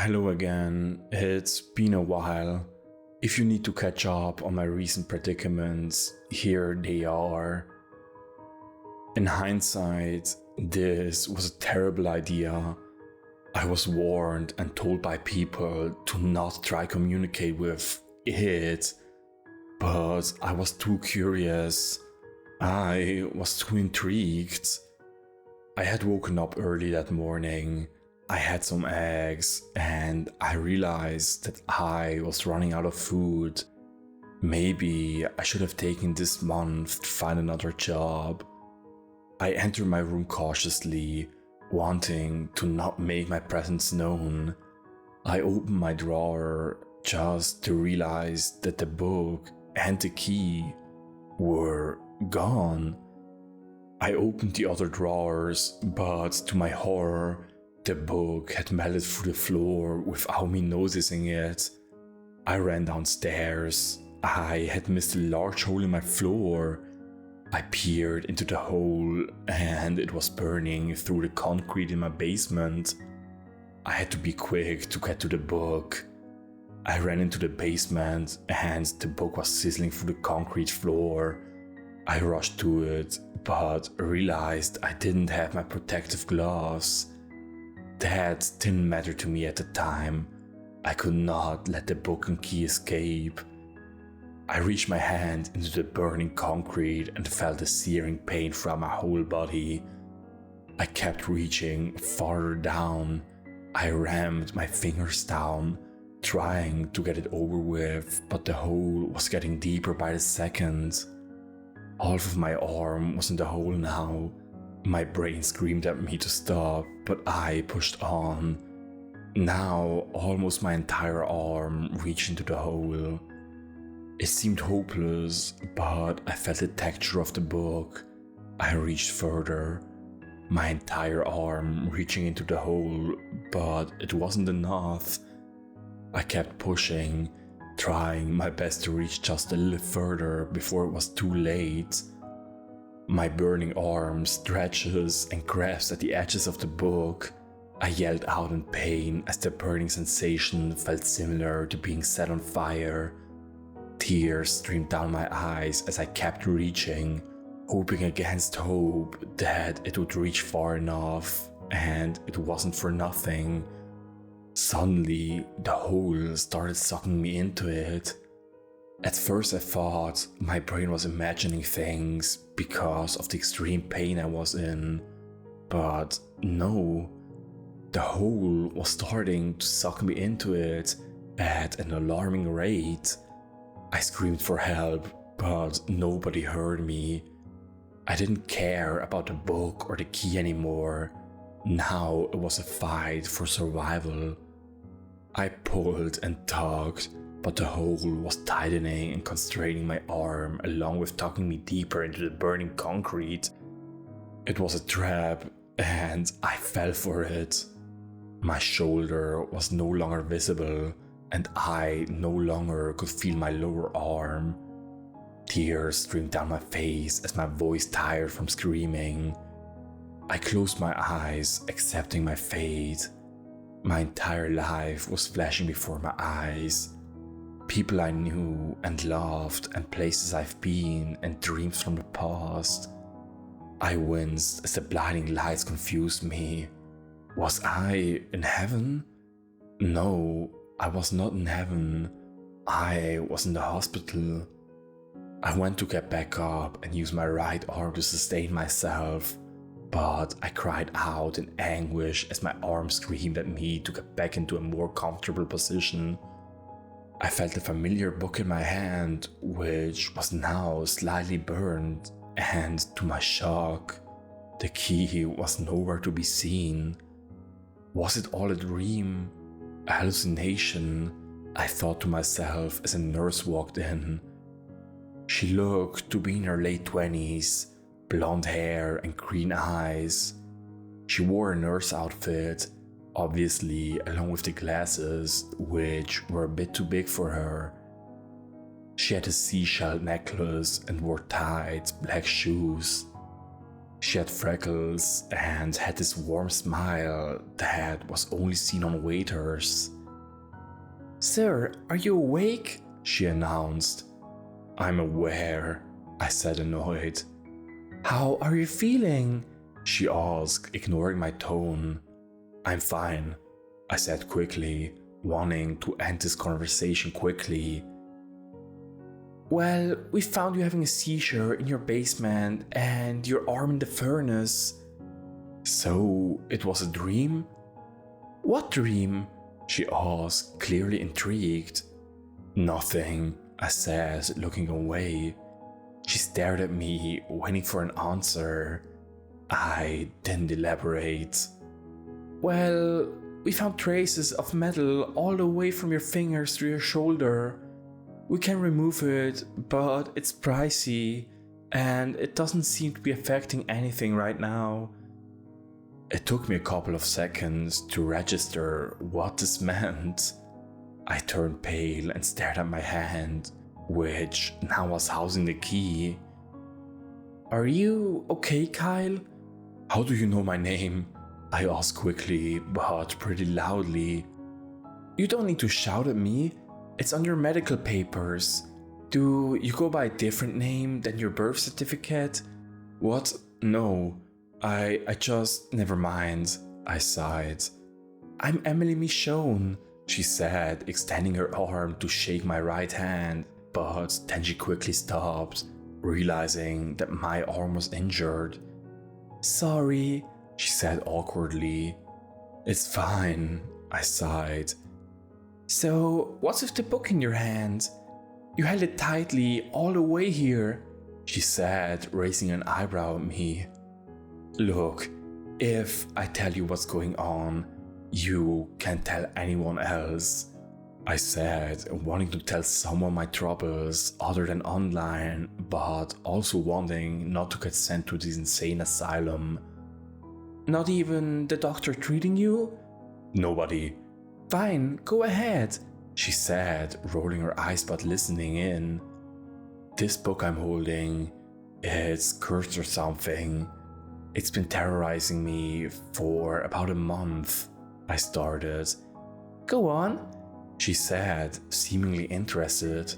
Hello again, it's been a while. If you need to catch up on my recent predicaments, here they are. In hindsight, this was a terrible idea. I was warned and told by people to not try communicate with it, but I was too curious. I was too intrigued. I had woken up early that morning. I had some eggs and I realized that I was running out of food. Maybe I should have taken this month to find another job. I entered my room cautiously, wanting to not make my presence known. I opened my drawer just to realize that the book and the key were gone. I opened the other drawers, but to my horror, the book had melted through the floor without me noticing it. I ran downstairs. I had missed a large hole in my floor. I peered into the hole and it was burning through the concrete in my basement. I had to be quick to get to the book. I ran into the basement and the book was sizzling through the concrete floor. I rushed to it, but realized I didn't have my protective gloves. That didn't matter to me at the time. I could not let the book and key escape. I reached my hand into the burning concrete and felt a searing pain throughout my whole body. I kept reaching farther down. I rammed my fingers down, trying to get it over with, but the hole was getting deeper by the second. Half of my arm was in the hole now. My brain screamed at me to stop, but I pushed on. Now, almost my entire arm reached into the hole. It seemed hopeless, but I felt the texture of the book. I reached further, my entire arm reaching into the hole, but it wasn't enough. I kept pushing, trying my best to reach just a little further before it was too late. My burning arm stretches and grabs at the edges of the book. I yelled out in pain as the burning sensation felt similar to being set on fire. Tears streamed down my eyes as I kept reaching, hoping against hope that it would reach far enough, and it wasn't for nothing. Suddenly, the hole started sucking me into it. At first I thought my brain was imagining things because of the extreme pain I was in, but no, the hole was starting to suck me into it at an alarming rate. I screamed for help, but nobody heard me. I didn't care about the book or the key anymore. Now it was a fight for survival. I pulled and tugged, but the hole was tightening and constraining my arm along with tucking me deeper into the burning concrete. It was a trap and I fell for it. My shoulder was no longer visible and I no longer could feel my lower arm. Tears streamed down my face as my voice tired from screaming. I closed my eyes, accepting my fate. My entire life was flashing before my eyes. People I knew and loved and places I've been and dreams from the past. I winced as the blinding lights confused me. Was I in heaven? No, I was not in heaven. I was in the hospital. I went to get back up and use my right arm to sustain myself, but I cried out in anguish as my arm screamed at me to get back into a more comfortable position. I felt a familiar book in my hand, which was now slightly burned, and to my shock, the key was nowhere to be seen. Was it all a dream? A hallucination? I thought to myself as a nurse walked in. She looked to be in her late 20s, blonde hair and green eyes. She wore a nurse outfit, obviously along with the glasses, which were a bit too big for her. She had a seashell necklace and wore tight black shoes. She had freckles and had this warm smile that was only seen on waiters. "Sir, are you awake?" she announced. "I'm aware," I said, annoyed. "How are you feeling?" she asked, ignoring my tone. "I'm fine," I said quickly, wanting to end this conversation quickly. "Well, we found you having a seizure in your basement and your arm in the furnace." "So, it was a dream?" "What dream?" she asked, clearly intrigued. "Nothing," I said, looking away. She stared at me, waiting for an answer. I didn't elaborate. "Well, we found traces of metal all the way from your fingers to your shoulder. We can remove it, but it's pricey, and it doesn't seem to be affecting anything right now." It took me a couple of seconds to register what this meant. I turned pale and stared at my hand, which now was housing the key. "Are you okay, Kyle?" "How do you know my name?" I asked quickly, but pretty loudly. "You don't need to shout at me. It's on your medical papers. Do you go by a different name than your birth certificate?" "What? No. I just... Never mind," I sighed. "I'm Emily Michonne," she said, extending her arm to shake my right hand, but then she quickly stopped, realizing that my arm was injured. "Sorry," she said awkwardly. "It's fine," I sighed. "So, what's with the book in your hand? You held it tightly all the way here," she said, raising an eyebrow at me. "Look, if I tell you what's going on, you can't tell anyone else," I said, wanting to tell someone my troubles other than online, but also wanting not to get sent to this insane asylum. "Not even the doctor treating you?" "Nobody." "Fine, go ahead," she said, rolling her eyes but listening in. "This book I'm holding, it's cursed or something. It's been terrorizing me for about a month," I started. "Go on," she said, seemingly interested.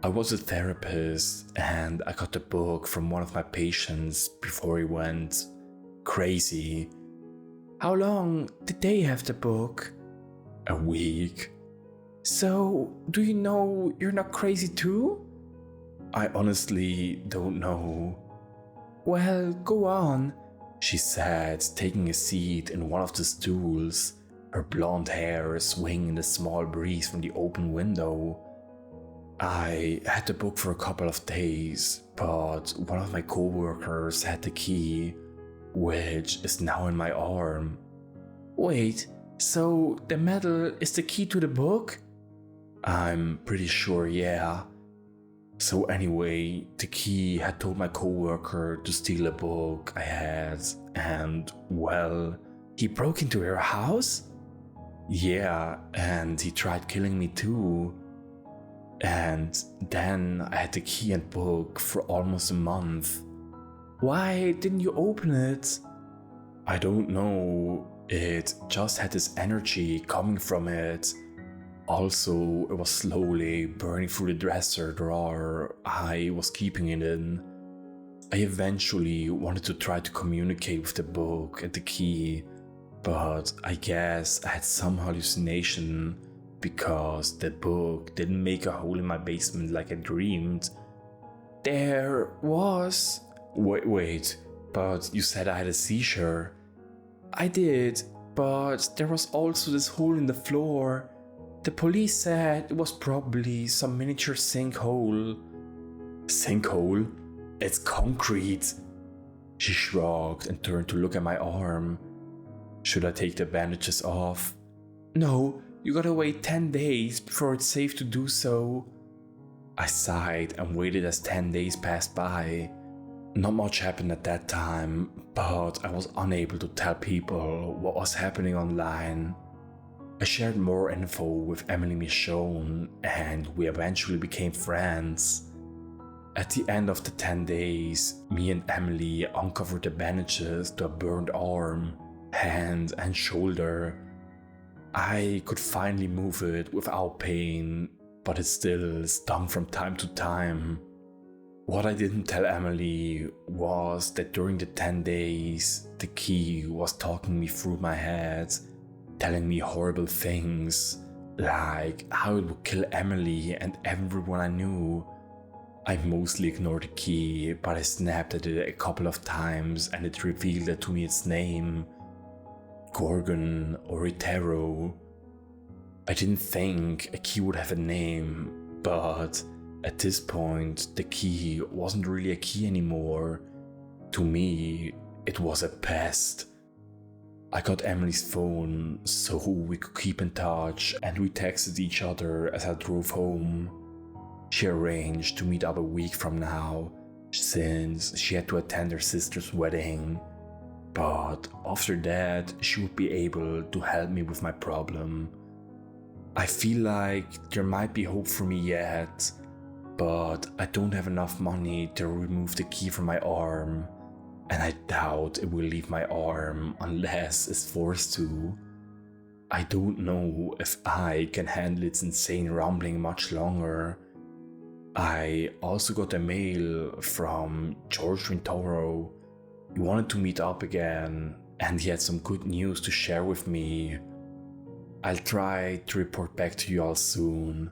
"I was a therapist and I got the book from one of my patients before he went crazy." "How long did they have the book?" "A week." "So, do you know you're not crazy too?" "I honestly don't know." "Well, go on," she said, taking a seat in one of the stools, her blonde hair swinging in the small breeze from the open window. "I had the book for a couple of days, but one of my co-workers had the key, which is now in my arm." "Wait, so the metal is the key to the book?" "I'm pretty sure, yeah." So anyway, the key had told my co-worker to steal a book I had, and well, he broke into your house? "Yeah, and he tried killing me too. And then I had the key and book for almost a month." "Why didn't you open it?" "I don't know. It just had this energy coming from it. Also, it was slowly burning through the dresser drawer I was keeping it in. I eventually wanted to try to communicate with the book and the key, but I guess I had some hallucination because the book didn't make a hole in my basement like I dreamed." "There was..." Wait, but you said I had a seizure." "I did, but there was also this hole in the floor. The police said it was probably some miniature sinkhole." "Sinkhole? It's concrete." She shrugged and turned to look at my arm. "Should I take the bandages off?" "No, you gotta wait 10 days before it's safe to do so." I sighed and waited as 10 days passed by. Not much happened at that time, but I was unable to tell people what was happening online. I shared more info with Emily Michonne, and we eventually became friends. At the end of the 10 days, me and Emily uncovered the bandages to a burned arm, hand and shoulder. I could finally move it without pain, but it still stung from time to time. What I didn't tell Emily was that during the 10 days, the key was talking me through my head, telling me horrible things, like how it would kill Emily and everyone I knew. I mostly ignored the key, but I snapped at it a couple of times and it revealed to me its name, Gorgon or Itero. I didn't think a key would have a name, but at this point the key wasn't really a key anymore. To me, it was a pest. I got Emily's phone so we could keep in touch and we texted each other as I drove home. She arranged to meet up a week from now, since she had to attend her sister's wedding. But after that, she would be able to help me with my problem. I feel like there might be hope for me yet, but I don't have enough money to remove the key from my arm, and I doubt it will leave my arm unless it's forced to. I don't know if I can handle its insane rumbling much longer. I also got a mail from George Rintoro. He wanted to meet up again, and he had some good news to share with me. I'll try to report back to you all soon.